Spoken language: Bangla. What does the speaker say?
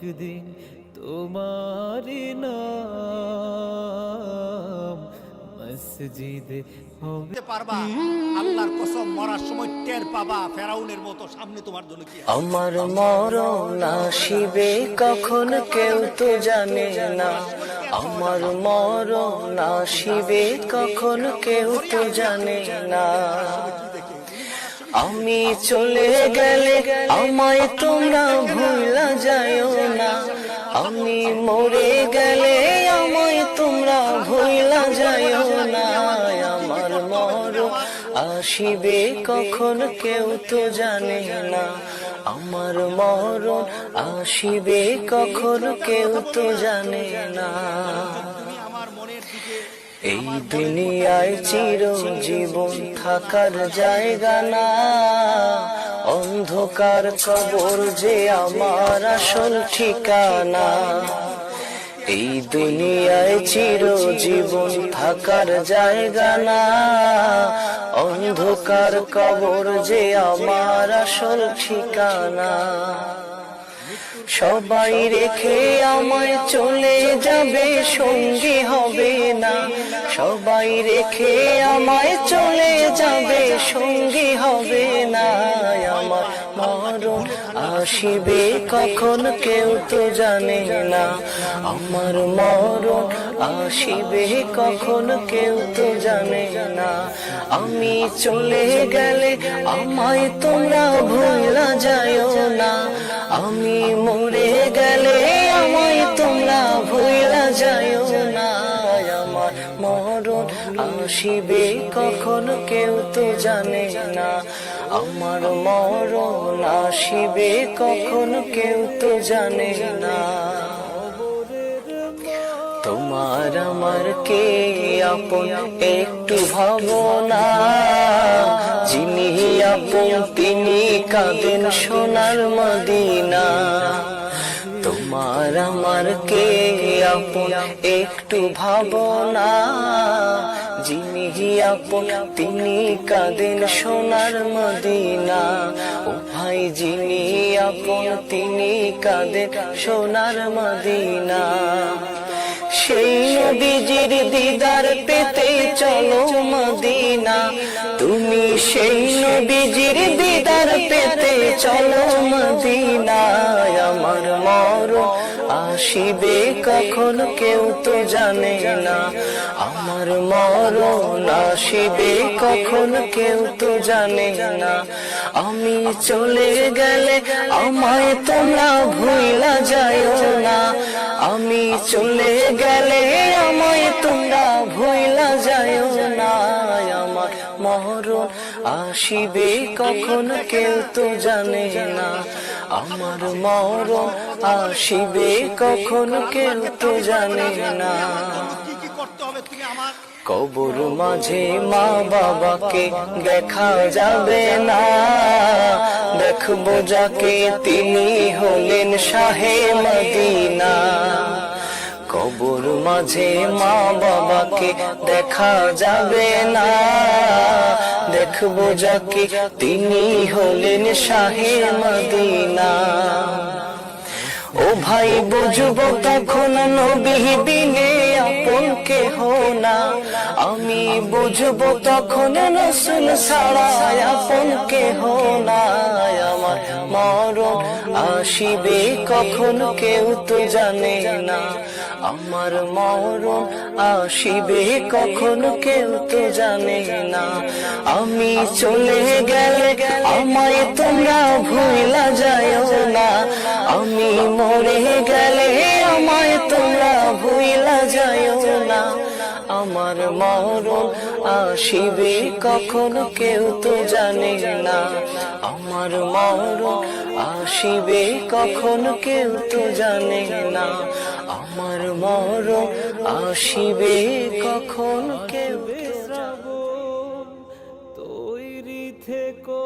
একদিন তোমারি নাম মসজিদে হবে পারবা। আল্লাহর কসম, মরার সময় টের পাবা ফেরাউনের মতো সামনে তোমার জন্য কি আছে। আমার মরণ আসিবে কখন কেউ তো জানে না, আমার মরণ আসিবে কখন কেউ তো জানে না। আমি চলে গেলে আমায় তোমরা ভুলা যায়ও না, আমি মরে গেলে আমায় তোমরা ভুলা যায়ও না। আমার মরণ আসিবে কখন কেউ তো জানে না, আমার মরণ আসিবে কখন কেউ তো জানে না। এই দুনিয়ায় চিরজীবন থাকার জায়গা না, অন্ধকার কবর যে আমার আসল ঠিকানা। এই দুনিয়ায় চিরজীবন থাকার জায়গা না, অন্ধকার কবর যে আমার আসল ঠিকানা। সবাই রেখে আমায় চলে যাবে, সঙ্গী হবে না। সবাই রেখে আমায় চলে যাবে, সঙ্গী হবে না। আমার মরণ আসিবে কখন কেউ তো জানে না, আমার মরণ আসিবে কখন কেউ তো জানে না। আমি চলে গেলে আমায় তোমরা ভুলা যায়ও না, আমি মরে গেলে আমায় তোমরা ভুলা যায়ও না। আমার মরণ আসিবে কখন কেউ তো জানে না, আমার মরণ আসিবে কখন কেউ তো জানে না। তোমার আমার কে আপন একটু ভাবনা, যিনি আপন তিনি কাঁদেন সোনার মদিনা। তোমার আমার কে আপন একটু ভাবনা, যিনি আপন তিনি কাঁদেন সোনার মদিনা। ও ভাই যিনি আপন তিনি কাঁদেন সোনার মদিনা। সেই নবীজির দিদার পেতে চলো মদিনা, তুমি সেই নবীজির দিদার পেতে চলো মদিনা। আমার মরণ আসিবে কখন কেউ তো জানে না, আমার মরণ আসিবে কখন কেউ তো জানে না। আমি চলে গেলে আমায় তোমরা ভুলা যায়ও না, আমি চলে গেলে আমায় তোমরা ভুলা যায়ও না। আমার মরণ আসিবে কখন কেউ তো জানে না, আমার মরণ আসিবে কখন কেউ তো জানে না। কবর মাঝে মা বাবাকে দেখা যাবে না, দেখবো যাকে তিনি হলেন শাহে মদিনা। কবর মাঝে মা বাবাকে দেখা যাবে না, দেখবো যাকে তিনি হলেন শাহে মদিনা। ও ভাই বুঝবো তখন নবী বিনে আপন কেহ না, আমি বুঝবো তখন রাসূল ছাড়া আপন কেহ না। আমার মরণ আসিবে কখন কেউ তো জানে না, আমার মরণ আসিবে কখন কেউ তো জানে না। আমি চলে গেলে আমায় তোমরা ভুলা যায়ও না, আমি মরে গেলে আমায় তোমরা ভুলা যায়ও না। আমার মরণ আসিবে কখন কেউ তো জানে না, আমার মরণ আসিবে কখন কেউ তো জানে না। আমার মরণ আসিবে কখন কেউ তৈরি থেকো।